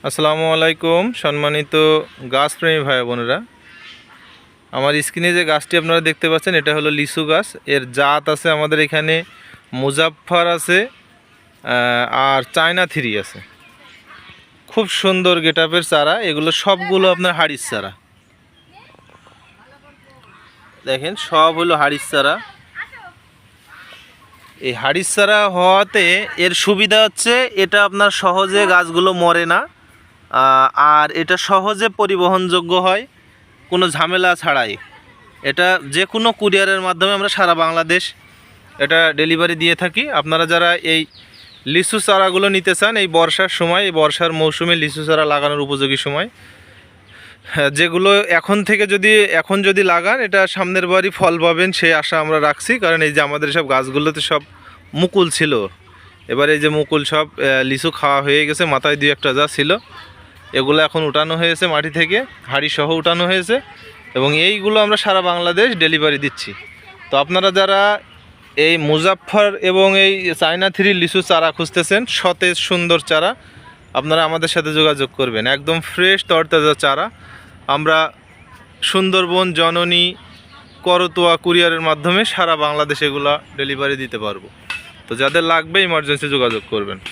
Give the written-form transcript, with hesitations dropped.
আসসালামু আলাইকুম সম্মানিত গাছপ্রেমী ভাই বোনেরা, আমার স্ক্রিনে যে গাছটি আপনারা দেখতে পাচ্ছেন এটা হলো লিচু গাছ। এর জাত আছে আমাদের এখানে মুজাফফর আছে আর চায়না থ্রি আছে। খুব সুন্দর গেটআপের চারা, এগুলো সবগুলো আপনার হাড়ির চারা। দেখেন সব হলো হাড়ির চারা। এই হাড়ির চারা হওয়াতে এর সুবিধা হচ্ছে এটা আপনার সহজে গাছগুলো মরে না, আর এটা সহজে পরিবহনযোগ্য হয় কোনো ঝামেলা ছাড়াই। এটা যে কোনো কুরিয়ারের মাধ্যমে আমরা সারা বাংলাদেশ এটা ডেলিভারি দিয়ে থাকি। আপনারা যারা এই লিচু চারাগুলো নিতে চান, এই বর্ষার সময়, এই বর্ষার মৌসুমে লিচু চারা লাগানোর উপযোগী সময়, যেগুলো এখন যদি লাগান এটা সামনের বারই ফল পাবেন সেই আশা আমরা রাখছি। কারণ এই যে আমাদের সব গাছগুলোতে সব মুকুল ছিল, এবার এই যে মুকুল সব লিচু খাওয়া হয়ে গেছে, মাথায় দুই একটা যা ছিল এগুলো এখন উঠানো হয়েছে মাটি থেকে, হাড়ি সহ উঠানো হয়েছে এবং এইগুলো আমরা সারা বাংলাদেশ ডেলিভারি দিচ্ছি। তো আপনারা যারা এই মুজাফফর এবং এই চায়না থ্রি লিচু চারা খুঁজতেছেন, সতেজ সুন্দর চারা, আপনারা আমাদের সাথে যোগাযোগ করবেন। একদম ফ্রেশ তরতাজা চারা আমরা সুন্দরবন, জননী, করতোয়া কুরিয়ারের মাধ্যমে সারা বাংলাদেশ এগুলো ডেলিভারি দিতে পারবো। তো যাদের লাগবে ইমার্জেন্সি যোগাযোগ করবেন।